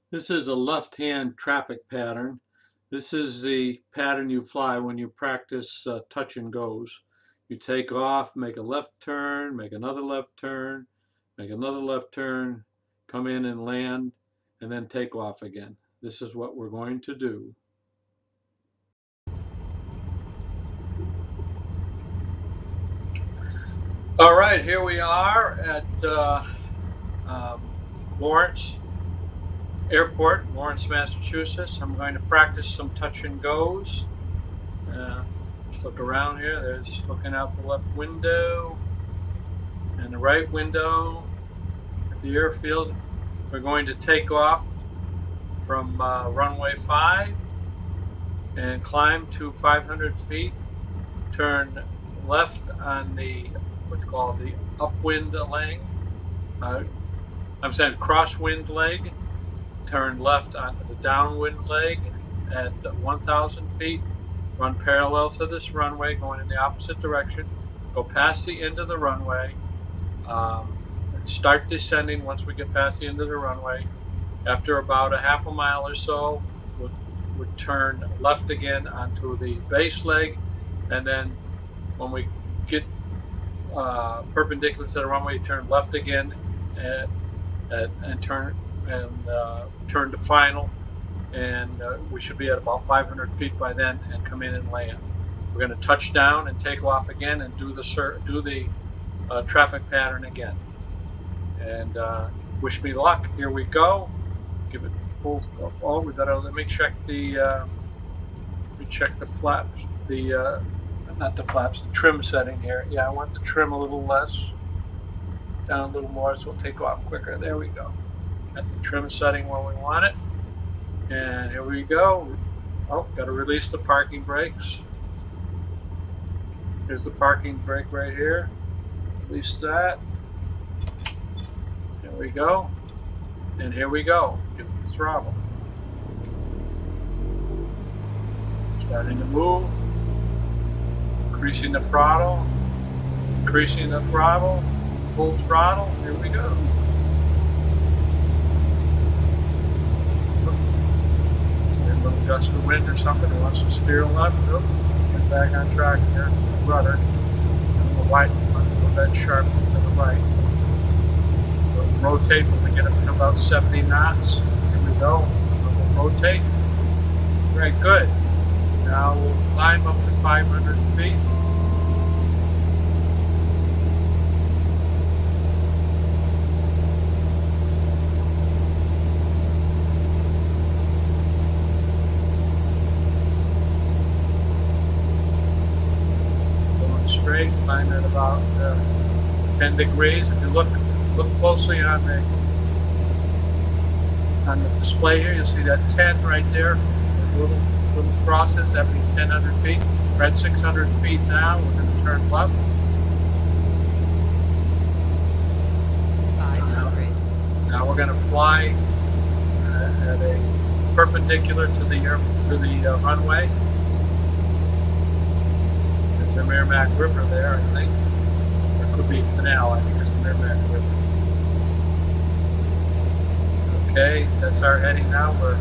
This is a left-hand traffic pattern. This is the pattern you fly when you practice touch and goes. You take off, make a left turn, make another left turn, make another left turn, come in and land, and then take off again. This is what we're going to do. All right, here we are at Lawrence Airport, Lawrence, Massachusetts. I'm going to practice some touch and goes. Just look around here. There's looking out the left window and the right window at the airfield. We're going to take off from runway 5 and climb to 500 feet. Turn left on the what's called the upwind leg. I'm saying crosswind leg. Turn left onto the downwind leg at 1,000 feet. Run parallel to this runway, going in the opposite direction. Go past the end of the runway. Start descending once we get past the end of the runway. After about a half a mile or so, we'll turn left again onto the base leg, and then when we get perpendicular to the runway, turn left again and turn to final, and we should be at about 500 feet by then and come in and land. We're going to touch down and take off again and do the traffic pattern again. And wish me luck. Here we go. Give it full. Oh, we gotta. Let me check the flaps. Not the flaps. The trim setting here. Yeah, I want the trim a little less, down a little more, so it'll take off quicker. There we go. Got the trim setting where we want it. And here we go. Oh, got to release the parking brakes. Here's the parking brake right here. Release that. Here we go. And here we go. Give it the throttle. Starting to move. Increasing the throttle. Increasing the throttle. Full throttle. Here we go. A little gust of wind or something. It wants to steer left. Nope. Get back on track here. Rudder. And the right. Go that sharp to the right. We'll rotate when we get up to about 70 knots. Here we go. We'll rotate. Very good. Now we'll climb up to 500 feet. Going straight, climb at about 10 degrees. If you look closely on the display here, you'll see that 10 right there. Little crosses, that means 1,000 feet. We're at 600 feet now. We're going to turn left. 500. Now we're going to fly at a perpendicular to the runway. There's the Merrimack River there, I think. Or it could be a canal. I think it's the Merrimack River. Okay, that's our heading now. We're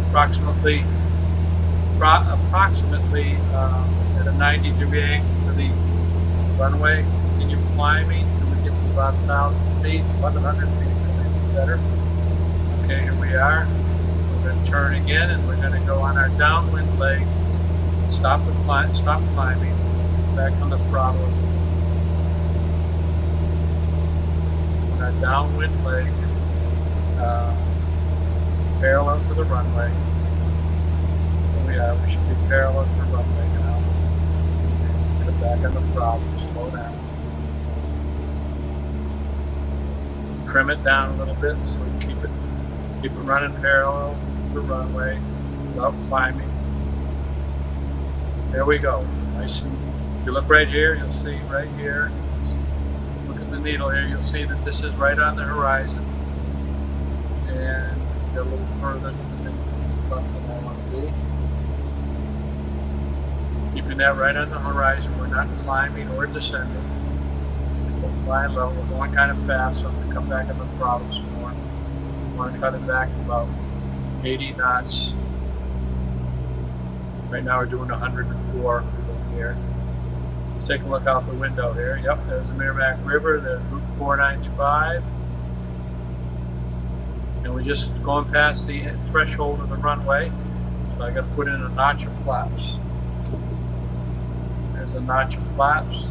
approximately at a 90-degree angle to the runway. Continue climbing until we get to about 1,000 feet, 1,100 feet, maybe better. Okay, here we are. We're going to turn again, and we're going to go on our downwind leg. Stop climbing. Back on the throttle. On our downwind leg, parallel to the runway. We should be parallel to the runway now. Put back on the throttle, slow down. Trim it down a little bit so we keep it running parallel to the runway without climbing. There we go. Nice. If you look right here, you'll see right here. Look at the needle here. You'll see that this is right on the horizon, and get a little further to the left than I want to be. Keeping that right on the horizon. We're not climbing or descending. We're flying low. We're going kind of fast, so I'm going to come back on the throttle some more. I want to cut it back about 80 knots. Right now we're doing 104 here. Let's take a look out the window here. Yep, there's the Merrimack River, there's Route 495. And we're just going past the threshold of the runway. So I got to put in a notch of flaps. There's a notch of flaps.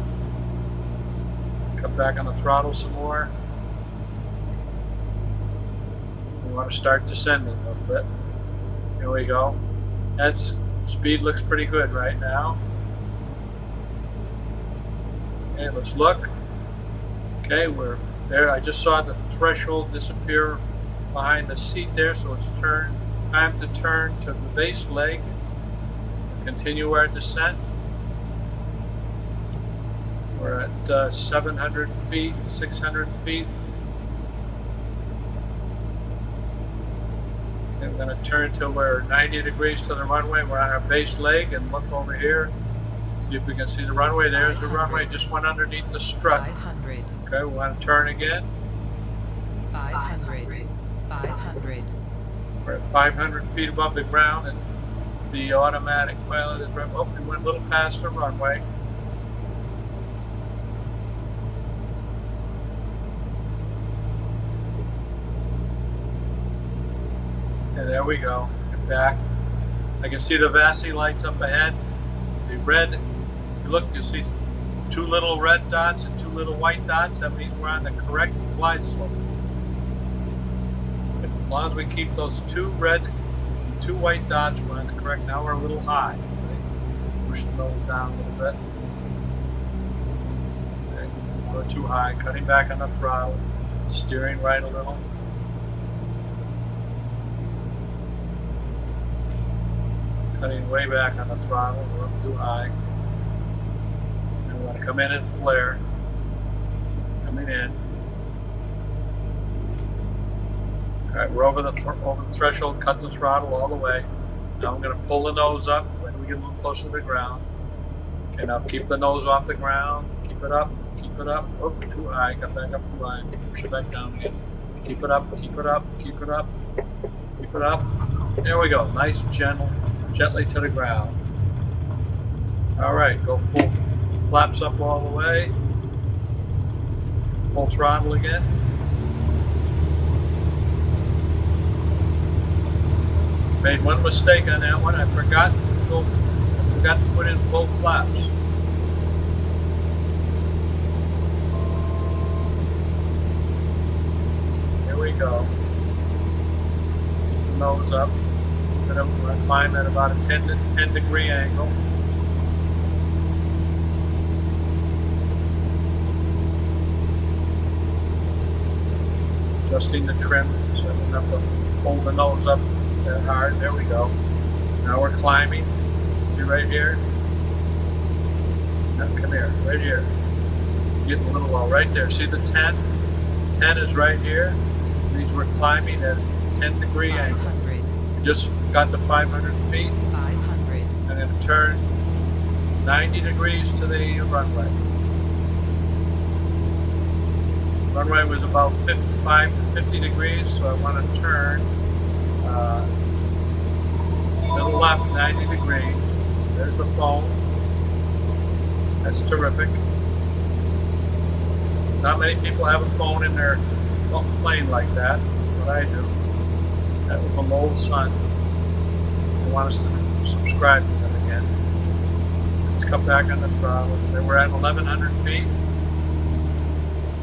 Cut back on the throttle some more. We want to start descending a little bit. Here we go. That's speed looks pretty good right now. Okay, let's look. Okay, we're there. I just saw the threshold disappear behind the seat there, so it's time to turn to the base leg. Continue our descent. We're at 700 feet, 600 feet. And we're going to turn till we're 90 degrees to the runway. We're on our base leg and look over here. See if we can see the runway. There's the runway. Just went underneath the strut. 500. Okay, we want to turn again. 500. 500. We're at 500 feet above the ground, and the automatic pilot is right. Oh, we went a little past the runway. And there we go. Get back. I can see the VASI lights up ahead. The red, if you look, you see two little red dots and two little white dots. That means we're on the correct glide slope. As long as we keep those two red and two white dots, we're on the correct. Now we're a little high. Right? Push the nose down a little bit. Okay. We're too high. Cutting back on the throttle. Steering right a little. Cutting way back on the throttle. We're up too high. And we want to come in and flare. Coming in. Alright, we're over the threshold, cut the throttle all the way. Now I'm going to pull the nose up when we get a little closer to the ground. Okay, now keep the nose off the ground. Keep it up, keep it up. Oh, too high, got back up too high. Push it back down again. Keep it up, keep it up, keep it up, keep it up. There we go, nice, gentle, gently to the ground. Alright, go full, flaps up all the way. Full throttle again. Made one mistake on that one. I forgot to put in both flaps. Here we go. Keep the nose up. We're going to climb at about a 10 degree angle. Adjusting the trim so I don't have to hold the nose up that hard. There we go. Now we're climbing. See right here. Now come here, right here. Getting a little low, right there. See the 10? 10 is right here. It means we're climbing at a 10 degree angle. We just got to 500 feet. 500. I'm going to turn 90 degrees to the runway. Runway was about 55 to 50 degrees, so I want to turn to the left 90 degrees. There's the phone. That's terrific. Not many people have a phone in their plane like that, but I do. That was from old son. They want us to subscribe to them again. Let's cut back on the throttle. Then we're at 1,100 feet.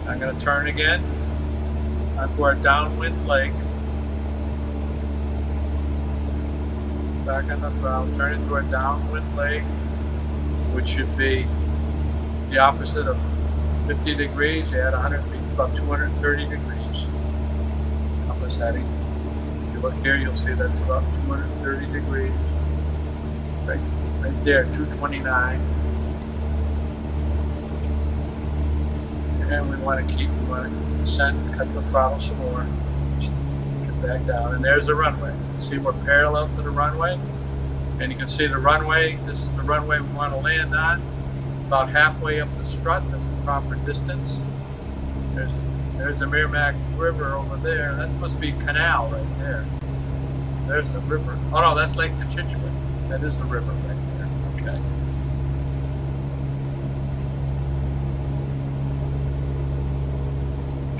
I'm going to turn again onto our downwind leg. Back on the throttle, turn into our downwind leg, which should be the opposite of 50 degrees. You add 100 feet, about 230 degrees. Compass heading. If you look here, you'll see that's about 230 degrees. Right there, 229. And we want to descend, cut the throttle some more. Get back down, and there's the runway. See, we're parallel to the runway, and you can see the runway. This is the runway we want to land on. About halfway up the strut. That's the proper distance. There's the Merrimack River over there. That must be canal right there. there's the river. Oh no, that's Lake Cochituate. That is the river right there.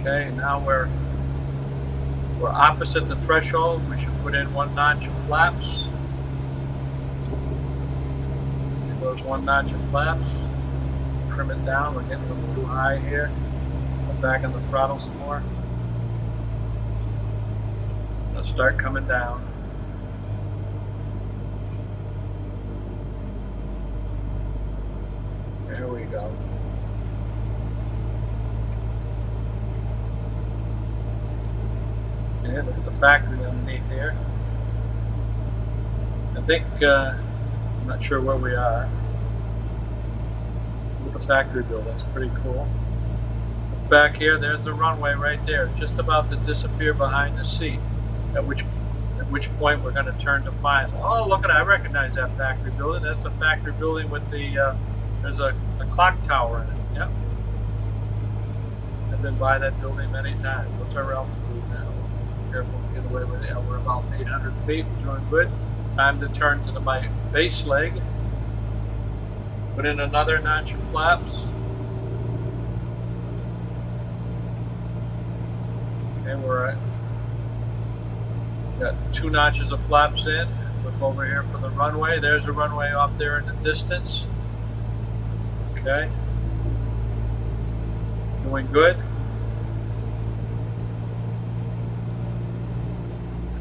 Okay. Okay, now we're opposite the threshold. We should put in 1 notch of flaps. There goes 1 notch of flaps. Trim it down. We're getting a little too high here. Put back on the throttle some more. Let's start coming down. There we go. And look at the factory underneath here. I think, I'm not sure where we are. Look at the factory building, that's pretty cool. Back here, there's the runway right there, just about to disappear behind the seat. At which point we're going to turn to final. Oh, look at it! I recognize that factory building. That's the factory building with the there's a clock tower in it. Yep. I've been by that building many times. What's our altitude now? Careful to get away with it. We're about 800 feet. We're doing good. Time to turn to my base leg. Put in another notch of flaps. And we're at got 2 notches of flaps in. Look over here for the runway. There's a runway off there in the distance. Okay. Doing good.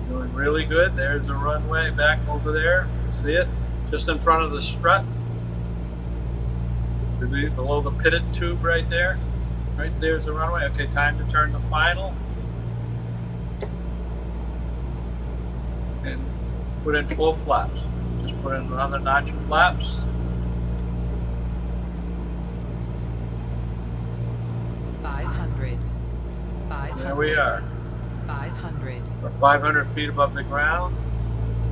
Doing really good. There's the runway back over there. See it? Just in front of the strut. Below the pitted tube right there. Right there's the runway. Okay, time to turn to final. And put in full flaps. Just put in another notch of flaps. There we are. 500. We're 500 feet above the ground.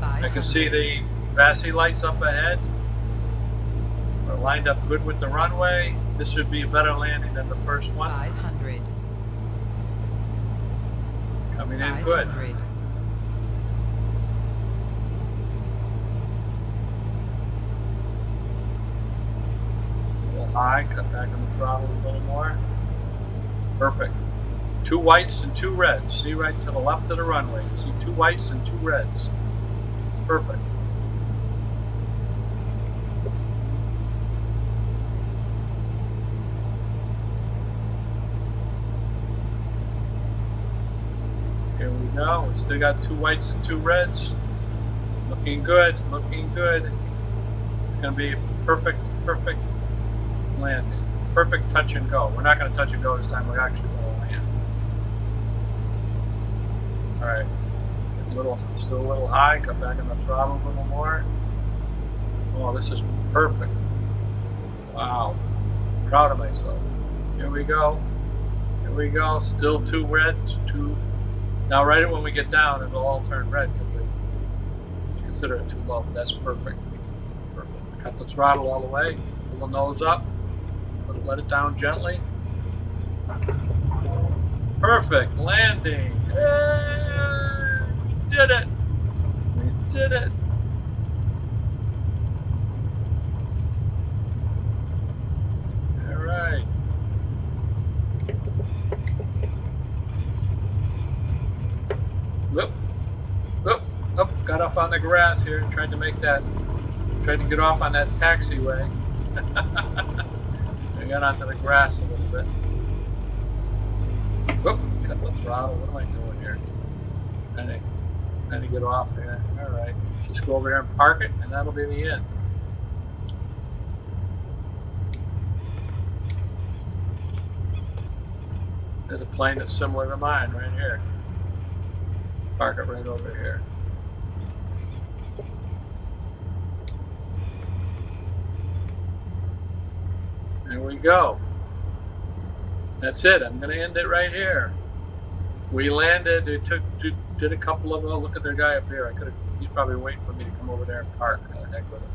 500. I can see the VASI lights up ahead. We're lined up good with the runway. This should be a better landing than the first one. 500. Coming in good. 500. A little high, cut back on the throttle a little more. Perfect. 2 whites and 2 reds. See right to the left of the runway. You see 2 whites and 2 reds. Perfect. Here we go. We still got 2 whites and 2 reds. Looking good. Looking good. It's going to be perfect, perfect landing. Perfect touch and go. We're not going to touch and go this time. We're actually going to land. All right. Still a little high. Cut back on the throttle a little more. Oh, this is perfect. Wow. Proud of myself. Here we go. Here we go. Still 2 reds. 2. Now, right when we get down, it'll all turn red because we consider it too low. That's perfect. Perfect. Cut the throttle all the way. Pull the nose up. Let it down gently. Perfect landing. Yay! We did it. We did it. All right. Whoop. Whoop. Up. Got off on the grass here. Tried to get off on that taxiway. I got onto the grass a little bit. Whoop, cut the throttle. What am I doing here? Trying to get off here. All right, just go over here and park it, and that'll be the end. There's a plane that's similar to mine right here. Park it right over here. There we go. That's it. I'm going to end it right here. We landed. It did a couple of. Oh, look at the guy up here. He's probably waiting for me to come over there and park. Heck with it.